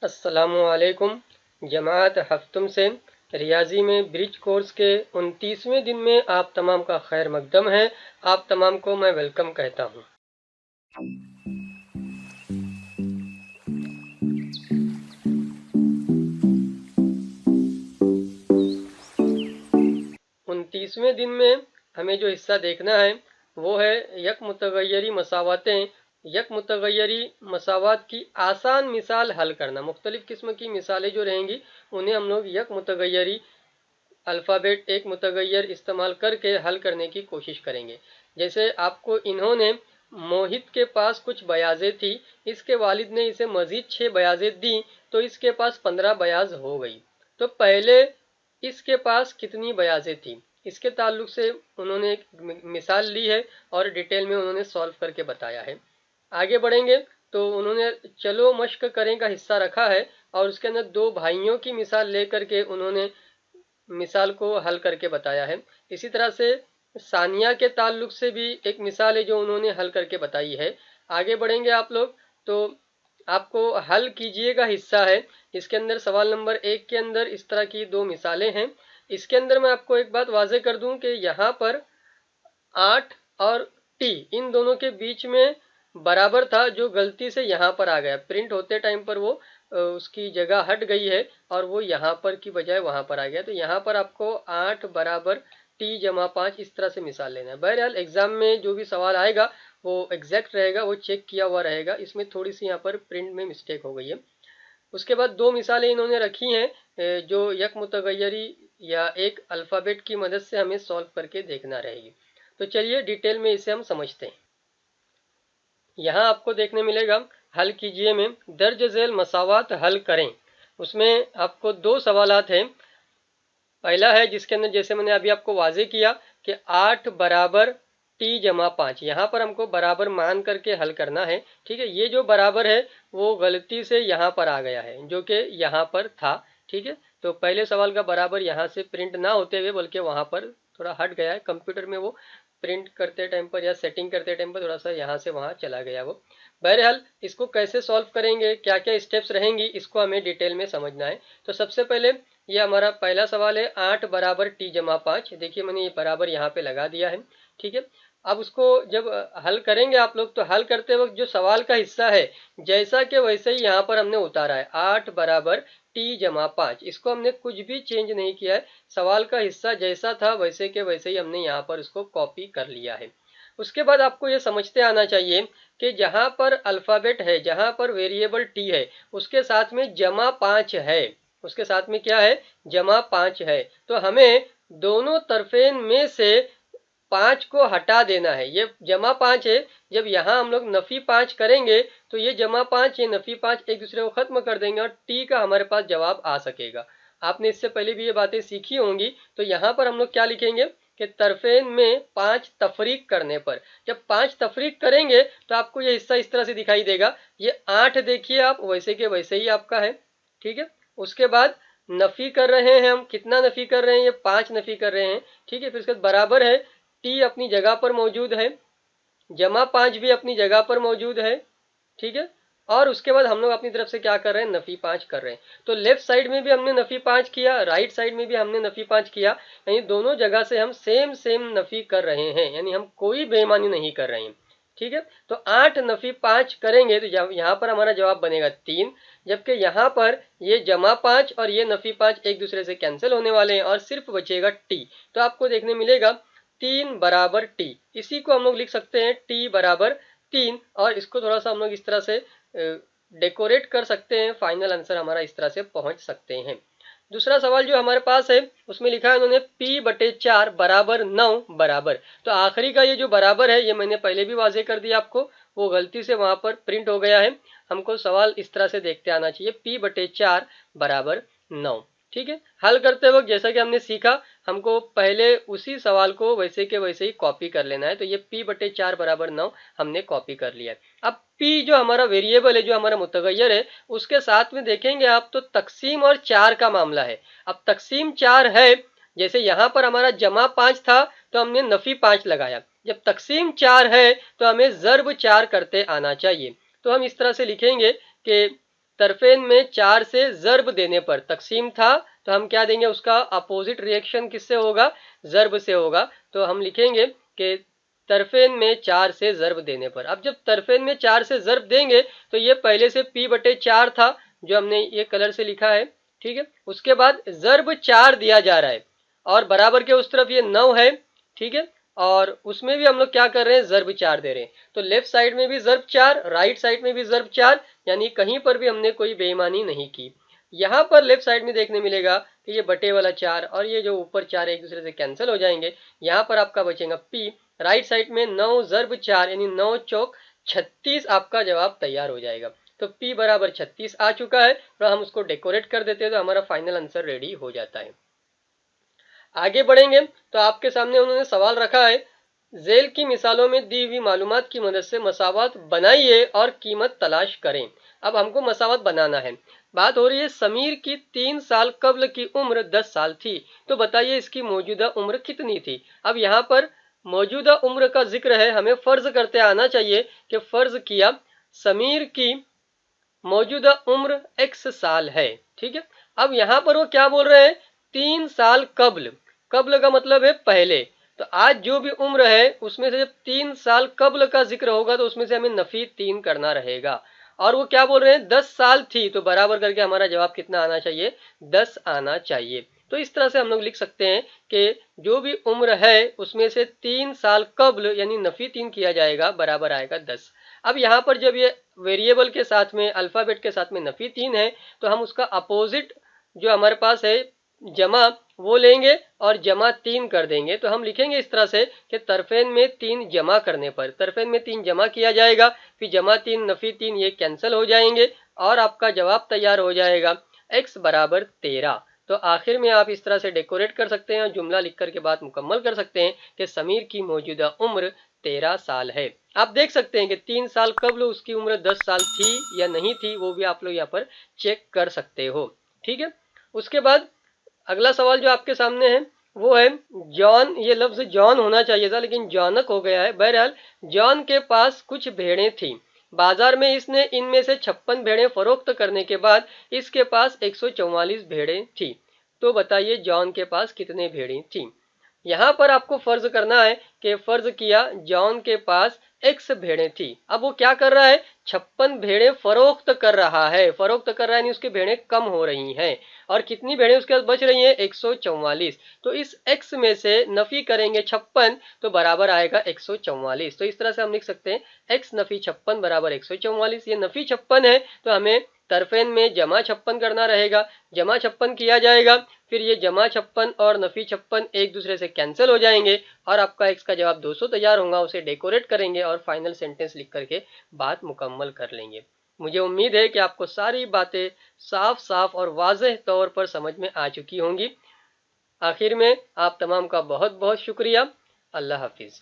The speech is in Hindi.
अस्सलामुअलैकुम जमात हफ्तुम से रियाजी में ब्रिज कोर्स के 29वें दिन में आप तमाम का खैर मकदम है। आप तमाम को मैं वेलकम कहता हूँ। 29वें दिन में हमें जो हिस्सा देखना है वो है यक मुतगय्यरी मसावातें। यक मुतगय्यरी मसावात की आसान मिसाल हल करना। मुख्तलिफ किस्म की मिसालें जो रहेंगी उन्हें हम लोग यक मुतगय्यरी अल्फ़ाबेट एक मुतगय्यर इस्तेमाल करके हल करने की कोशिश करेंगे। जैसे आपको इन्होंने मोहित के पास कुछ बयाज़ें थी, इसके वालिद ने इसे मज़ीद 6 बयाज़ें दी तो इसके पास 15 बयाज़ हो गई। तो पहले इसके पास कितनी बयाज़ें थी, इसके ताल्लुक से उन्होंने एक मिसाल ली है और डिटेल में उन्होंने सॉल्व करके बताया है। आगे बढ़ेंगे तो उन्होंने चलो मश्क करें का हिस्सा रखा है और उसके अंदर दो भाइयों की मिसाल लेकर के उन्होंने मिसाल को हल करके बताया है। इसी तरह से सानिया के ताल्लुक से भी एक मिसाल है जो उन्होंने हल करके बताई है। आगे बढ़ेंगे आप लोग तो आपको हल कीजिएगा हिस्सा है। इसके अंदर सवाल नंबर 1 के अंदर इस तरह की दो मिसालें हैं। इसके अंदर मैं आपको एक बात वाज़ेह कर दूं कि यहाँ पर 8 और टी इन दोनों के बीच में बराबर था, जो गलती से यहाँ पर आ गया। प्रिंट होते टाइम पर वो उसकी जगह हट गई है और वो यहाँ पर की बजाय वहां पर आ गया। तो यहाँ पर आपको 8 बराबर टी जमा 5 इस तरह से मिसाल लेना है। बहरहाल एग्जाम में जो भी सवाल आएगा वो एग्जैक्ट रहेगा, वो चेक किया हुआ रहेगा। इसमें थोड़ी सी यहाँ पर प्रिंट में मिस्टेक हो गई है। उसके बाद दो मिसालें इन्होंने रखी हैं जो यक मुतगय्यरी या एक अल्फ़ाबेट की मदद से हमें सॉल्व करके देखना रहेगी। तो चलिए डिटेल में इसे हम समझते हैं। यहाँ आपको देखने मिलेगा हल कीजिए में दर्ज झेल मसावात हल करें। उसमें आपको दो सवालात हैं। पहला है जिसके अंदर जैसे मैंने अभी आपको वाजे किया कि 8 बराबर टी जमा 5, यहाँ पर हमको बराबर मान करके हल करना है। ठीक है, ये जो बराबर है वो गलती से यहाँ पर आ गया है जो कि यहाँ पर था। ठीक है, तो पहले सवाल का बराबर यहाँ से प्रिंट ना होते हुए बल्कि वहाँ पर थोड़ा हट गया है। कंप्यूटर में वो प्रिंट करते टाइम पर या सेटिंग करते टाइम पर थोड़ा सा यहाँ से वहाँ चला गया वो। बहरहाल इसको कैसे सॉल्व करेंगे, क्या क्या स्टेप्स रहेंगी, इसको हमें डिटेल में समझना है। तो सबसे पहले ये हमारा पहला सवाल है 8 बराबर टी जमा 5। देखिए मैंने ये बराबर यहाँ पे लगा दिया है। ठीक है, अब उसको जब हल करेंगे आप लोग तो हल करते वक्त जो सवाल का हिस्सा है जैसा कि वैसे ही यहाँ पर हमने उतारा है 8 बराबर टी जमा 5। इसको हमने कुछ भी चेंज नहीं किया है। सवाल का हिस्सा जैसा था वैसे के वैसे ही हमने यहाँ पर उसको कॉपी कर लिया है। उसके बाद आपको ये समझते आना चाहिए कि जहाँ पर अल्फ़ाबेट है, जहाँ पर वेरिएबल टी है, उसके साथ में जमा 5 है। उसके साथ में क्या है, जमा 5 है। तो हमें दोनों तरफेन में से 5 को हटा देना है। ये जमा 5 है, जब यहाँ हम लोग नफी 5 करेंगे तो ये जमा 5 ये नफी 5 एक दूसरे को खत्म कर देंगे और टी का हमारे पास जवाब आ सकेगा। आपने इससे पहले भी ये बातें सीखी होंगी। तो यहाँ पर हम लोग क्या लिखेंगे कि तरफेन में 5 तफरीक करने पर, जब 5 तफरीक करेंगे तो आपको ये हिस्सा इस तरह से दिखाई देगा। ये 8 देखिए आप वैसे के वैसे ही आपका है। ठीक है, उसके बाद नफी कर रहे हैं हम, कितना नफी कर रहे हैं, ये 5 नफी कर रहे हैं। ठीक है, फिर उसके बाद बराबर है टी अपनी जगह पर मौजूद है, जमा 5 भी अपनी जगह पर मौजूद है। ठीक है, और उसके बाद हम लोग अपनी तरफ से क्या कर रहे हैं, नफी 5 कर रहे हैं। तो लेफ्ट साइड में भी हमने नफी 5 किया, राइट साइड में भी हमने नफी 5 किया, यानी दोनों जगह से हम सेम सेम नफी कर रहे हैं, यानी हम कोई बेईमानी नहीं कर रहे हैं। ठीक है, तो 8 नफी 5 करेंगे तो यहाँ पर हमारा जवाब बनेगा 3, जबकि यहाँ पर ये जमा 5 और ये नफी 5 एक दूसरे से कैंसिल होने वाले हैं और सिर्फ बचेगा टी। तो आपको देखने मिलेगा 3 बराबर टी। इसी को हम लोग लिख सकते हैं टी बराबर 3 और इसको थोड़ा सा हम लोग इस तरह से डेकोरेट कर सकते हैं। फाइनल आंसर हमारा इस तरह से पहुंच सकते हैं। दूसरा सवाल जो हमारे पास है उसमें लिखा है उन्होंने p बटे 4 बराबर 9 बराबर। तो आखिरी का ये जो बराबर है ये मैंने पहले भी वाजे कर दिया आपको, वो गलती से वहां पर प्रिंट हो गया है। हमको सवाल इस तरह से देखते आना चाहिए p बटे 4 बराबर 9। ठीक है, हल करते वक्त जैसा कि हमने सीखा हमको पहले उसी सवाल को वैसे के वैसे ही कॉपी कर लेना है। तो ये p बटे 4 बराबर 9 हमने कॉपी कर लिया है। अब p जो हमारा वेरिएबल है, जो हमारा मुतगय्यर है, उसके साथ में देखेंगे आप तो तकसीम और 4 का मामला है। अब तकसीम 4 है, जैसे यहाँ पर हमारा जमा 5 था तो हमने नफी 5 लगाया। जब तकसीम 4 है तो हमें ज़र्ब 4 करते आना चाहिए। तो हम इस तरह से लिखेंगे कि तरफेन में 4 से ज़र्ब देने पर, तक़सीम था तो हम क्या देंगे, उसका अपोजिट रिएक्शन किससे होगा, ज़र्ब से होगा। तो हम लिखेंगे कि तरफेन में 4 से ज़र्ब देने पर। अब जब तरफेन में 4 से ज़र्ब देंगे तो ये पहले से p/4 था जो हमने ये कलर से लिखा है, ठीक है। उसके बाद ज़र्ब 4 दिया जा रहा है और बराबर के उस तरफ ये 9 है, ठीक है। और उसमें भी हम लोग क्या कर रहे हैं, ज़र्ब 4 दे रहे हैं। तो लेफ्ट साइड में भी ज़र्ब 4, राइट साइड में भी ज़र्ब 4, यानी कहीं पर भी हमने कोई बेईमानी नहीं की। यहाँ पर लेफ्ट साइड में देखने मिलेगा कि ये बटे वाला 4 और ये जो ऊपर 4 एक दूसरे से कैंसिल हो जाएंगे। यहाँ पर आपका बचेगा p, राइट साइड में 9 ज़र्ब 4 यानी 9 चौक 36, आपका जवाब तैयार हो जाएगा। तो p बराबर 36 आ चुका है। तो हम उसको डेकोरेट कर देते हैं तो हमारा फाइनल आंसर रेडी हो जाता है। आगे बढ़ेंगे तो आपके सामने उन्होंने सवाल रखा है, झेल की मिसालों में दी हुई मालूमात की मदद से मसावत बनाइए और कीमत तलाश करें। अब हमको मसावत बनाना है। बात हो रही है समीर की 3 साल कब्ल की उम्र 10 साल थी, तो बताइए इसकी मौजूदा उम्र कितनी थी। अब यहाँ पर मौजूदा उम्र का जिक्र है, हमें फर्ज करते आना चाहिए कि फर्ज किया समीर की मौजूदा उम्र x साल है, ठीक है। अब यहाँ पर वो क्या बोल रहे हैं, 3 साल कब्ल, कब्ल का मतलब है पहले। तो आज जो भी उम्र है उसमें से जब 3 साल कब्ल का जिक्र होगा तो उसमें से हमें नफी 3 करना रहेगा। और वो क्या बोल रहे हैं, 10 साल थी, तो बराबर करके हमारा जवाब कितना आना चाहिए, 10 आना चाहिए। तो इस तरह से हम लोग लिख सकते हैं कि जो भी उम्र है उसमें से 3 साल कब्ल यानी नफी 3 किया जाएगा, बराबर आएगा 10। अब यहाँ पर जब ये वेरिएबल के साथ में, अल्फाबेट के साथ में नफी 3 है तो हम उसका अपोजिट जो हमारे पास है जमा, वो लेंगे और जमा 3 कर देंगे। तो हम लिखेंगे इस तरह से कि तरफेन में 3 जमा करने पर, तरफेन में 3 जमा किया जाएगा, फिर जमा 3 नफी 3 ये कैंसिल हो जाएंगे और आपका जवाब तैयार हो जाएगा x बराबर 13। तो आखिर में आप इस तरह से डेकोरेट कर सकते हैं और जुमला लिख कर के बात मुकम्मल कर सकते हैं कि समीर की मौजूदा उम्र 13 साल है। आप देख सकते हैं कि 3 साल कब्ल उसकी उम्र 10 साल थी या नहीं थी, वो भी आप लोग यहाँ पर चेक कर सकते हो, ठीक है। उसके बाद अगला सवाल जो आपके सामने है वो है जॉन, ये लफ्ज जॉन होना चाहिए था लेकिन जॉनक हो गया है। बहरहाल जॉन के पास कुछ भेड़ें थी, बाजार में इसने इनमें से 56 भेड़ें फरोख्त करने के बाद इसके पास 144 भेड़ें थी। तो बताइए जॉन के पास कितने भेड़ें थी। यहाँ पर आपको फर्ज करना है कि फर्ज किया जॉन के पास x भेड़ें थी। अब वो क्या कर रहा है, 56 भेड़ें फरोख्त कर रहा है, फरोख्त कर रहा है यानी उसकी भेड़ें कम हो रही हैं और कितनी भेड़ें उसके पास बच रही हैं, 144। तो इस x में से नफी करेंगे 56 तो बराबर आएगा 144। तो इस तरह से हम लिख सकते हैं x नफी 56 बराबर 144। ये नफी 56 है तो हमें तरफेन में जमा 56 करना रहेगा, जमा 56 किया जाएगा, फिर ये जमा 56 और नफी 56 एक दूसरे से कैंसिल हो जाएंगे और आपका x का जवाब 200 तैयार होगा। उसे डेकोरेट करेंगे और फाइनल सेंटेंस लिख करके बात मुकम्मल कर लेंगे। मुझे उम्मीद है कि आपको सारी बातें साफ साफ और वाज़ेह तौर पर समझ में आ चुकी होंगी। आखिर में आप तमाम का बहुत बहुत शुक्रिया। अल्लाह हाफिज।